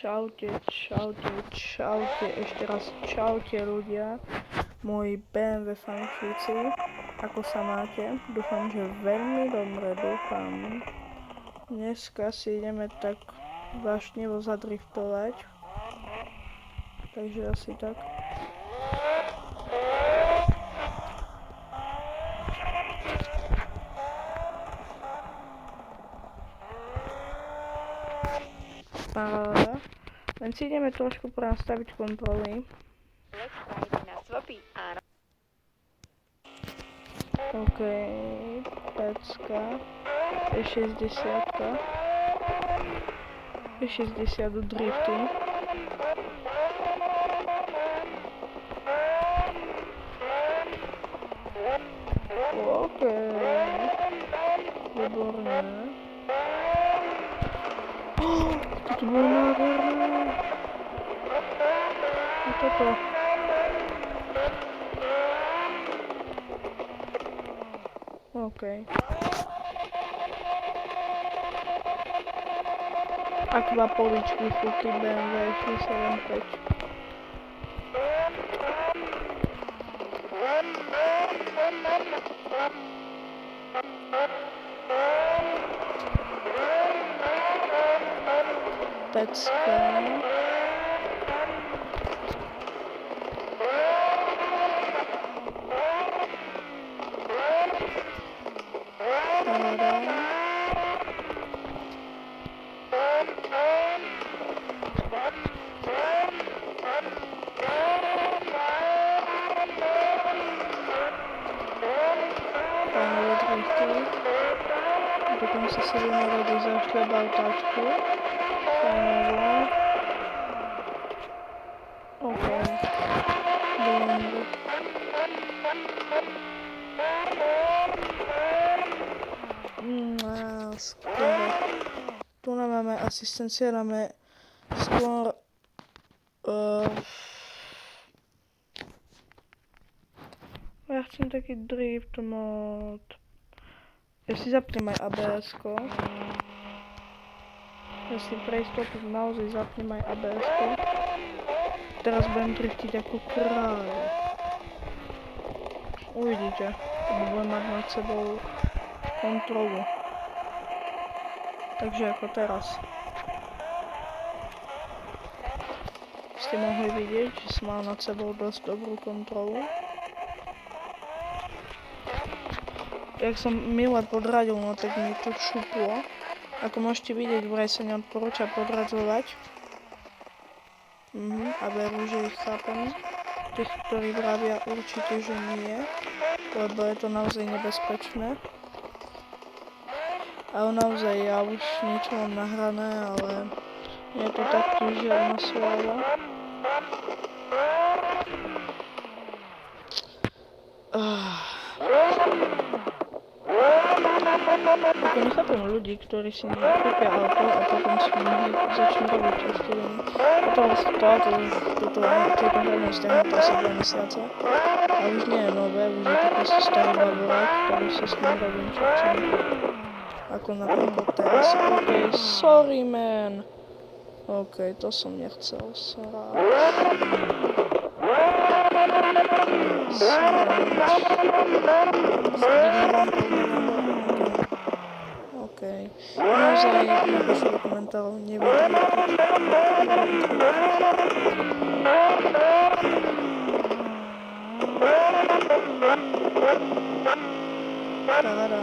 čaute, ešte raz čaute ľudia, moji BMW fanúšici, ako sa máte? Dúfam, že veľmi dobre, dúfam. Dneska si ideme tak vášnivo zadriftovať, takže asi tak. Paráda. Len si ideme trošku nastaviť kontroly. OK, pecka, je 60-ka, je 60 do driftu. OK, výborné. To bolo nádherné. A toto. OK. Aqua poličky fúky BMW 675. Pecka. Pánové drifty. Dokonca si ideme radi zašľabal tačku. Pánovo. OK. Bomby. Skoro. Tu máme asistencia, máme skôr ja chcem taký drift mod. Ja si zapnem aj ABS-ko. Ja si pre istotu naozaj zapnem aj ABS-ko. Teraz budem driftiť ako kráľ. Uvidíte, budem mať nad sebou kontrolu. Takže ako teraz. Ste mohli vidieť, že som mal nad sebou dosť dobrú kontrolu. Jak som milé podradil, no tak mi to šuplo. Ako môžete vidieť, vraj sa neodporúča podradzovať. A veru, že ich chápem. Tých, ktorí vravia, určite, že nie. Lebo je to naozaj nebezpečné. Ale naozaj, ja už niečo mám nahrané, ale je to takto žiadna sláva. Ako nechápem ľudí, ktorí si kúpia auto a potom si začnú robiť testovaní. Potom toto hlavne stiahnuté asi 2 mesiace. A už nie je nové, už je to proste starý bavorák, ktorý si s ním robím čo chcem. Ako napríklad teraz. OK, sorry man. OK, to som nechcel, sráč. OK. Naozaj napíšu do komentárov, nevidím. Paráda.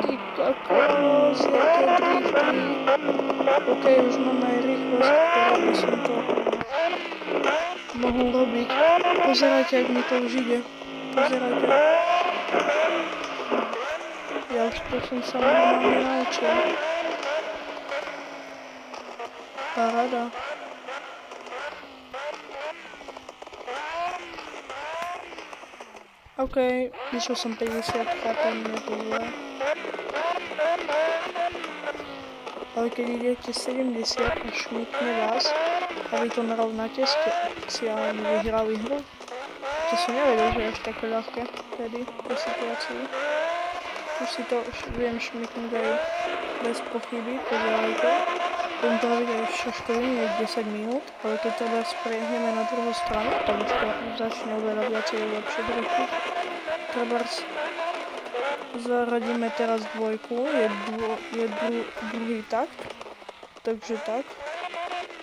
Ty kakos, jaké drifty. OK, už mám aj rýchlosť, ktorá by som to mohol robiť. Pozerajte, ak mi to už ide. Pozerajte. Ja už to som sa normálne naučil. Paráda. OK, vyšiel som 50, chápem, je to zle. Ale keď idete 70 a šmykne vás, A vy to narovnáte, si ale vyhrali hru. To som nevedel, že je až také ľahké vtedy v tej situácii. Už si to viem šmyknúť aj bez pochyby, pozerajte. Budem to robiť aj v šaškovine, je 10 minút, ale keď teda spriehneme na druhú stranu, tak už to začne oveľa viacej lepšie dretiť. Treba zaradíme teraz dvojku, je druhý takt, takže tak.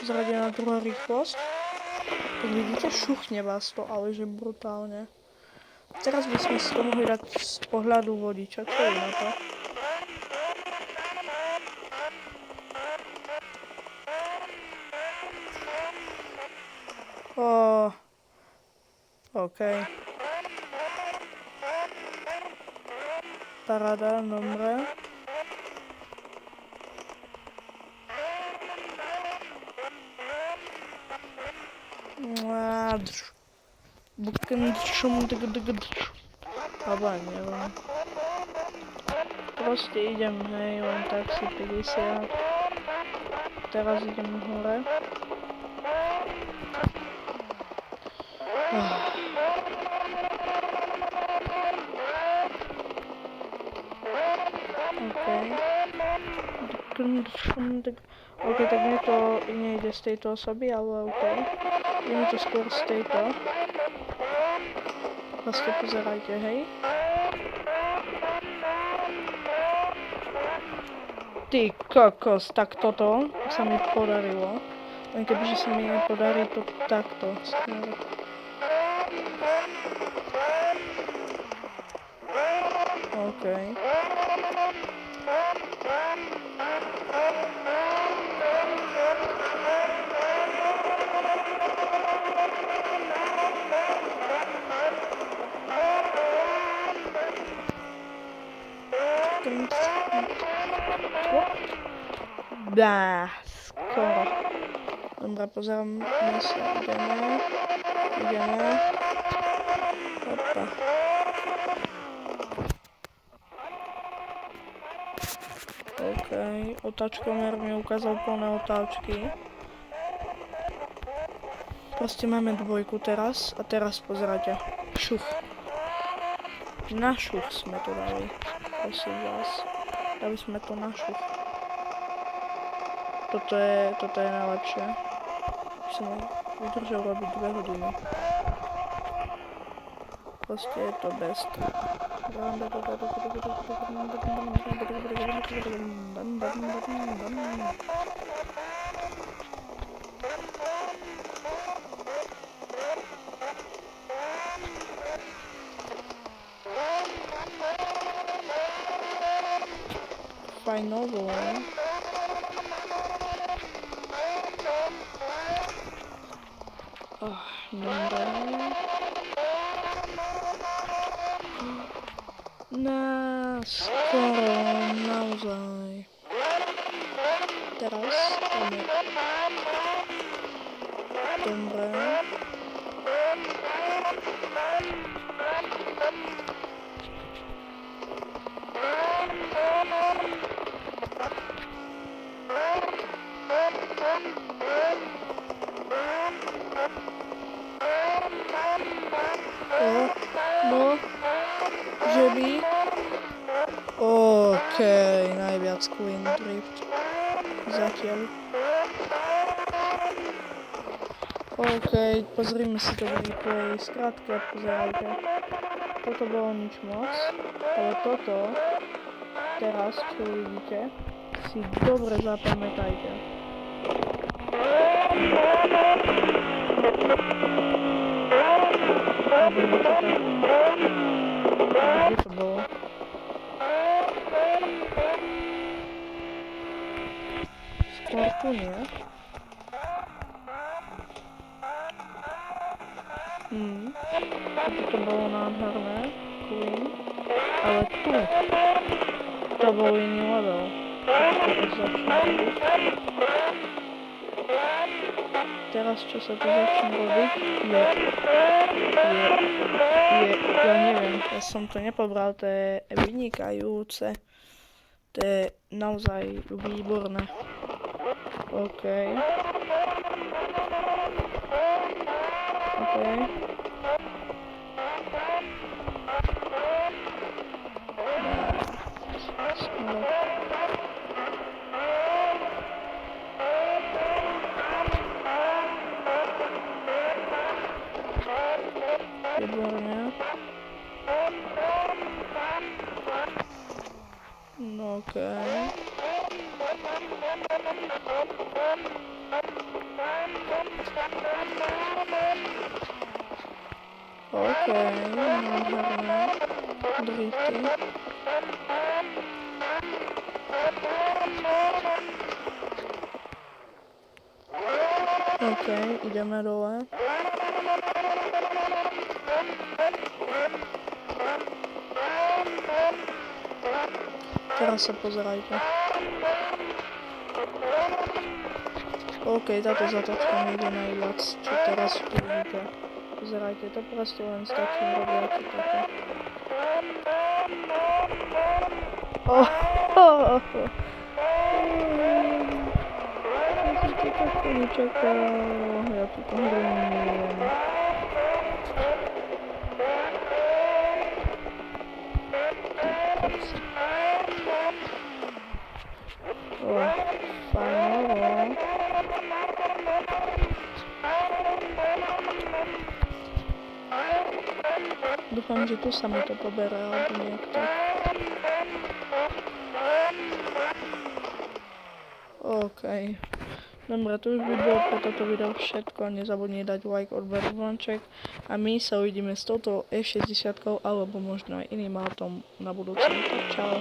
Zradená druhá rýchlosť. Tak vidíte, šuchne vás to, ale že brutálne. Teraz by sme si to mohli dať z pohľadu vodiča, čo je na to? OK. Paráda, dobre. Alebo neviem. Proste idem, hej, len tak si 50. Teraz idem hore. OK, tak mne to nejde z tejto osoby, ale OK. Je mi to skôr z tejto. Vlastne pozerajte, hej. Ty kokos, tak toto sa mi podarilo. Len kebyže sa mi nepodarí to takto. OK. Dá, skoro. Dobra, pozeráme sa, ideme. Opa. OK, otáčkomer mi ukázal plné otáčky. Proste máme dvojku teraz a teraz pozerajte. Šuch. Na šuch sme to dali. Prosím vás. Dali sme to na šuch. Toto je najlepšie. Som vydržal robiť 2 hodiny. Proste je to best. Fajnowo. Dobra. Skoro naozaj. Teraz máme. Dobre. No, že by... OK, najviac Queen Drift. Zatiaľ. OK, pozrime si to v replay. Skrátka, pozerajte. Toto bolo nič moc, ale toto, teraz, čo vidíte, si dobre zapamätajte. Kde to bolo? Skôr tu nie. To bolo nádherné, Queen. Ale tu to bol iný level. Teraz čo sa tu začne robiť je, ja neviem, ja som to nepobral, to je vynikajúce. To je naozaj výborné. OK. Okej. Skoro. Wybornie. No okej. Okej, nádherné. Drifty. Okej, ideme dole. Teraz sa pozerajte. OK, táto zatačka nejde najviac, čo teraz uvidíte. Pozerajte, to proste len stačí robiť také. Ja som to takto nečakal, ja túto hru milujem. Fajnovo. Dúfam, že tu sa mi to pobere, alebo nejak tak. OK. Dobre, to už by bolo pre toto video všetko. Nezabudni dať like, odber, zvonček. A my sa uvidíme s touto F60 alebo možno aj iným autom na budúce. Tak čau.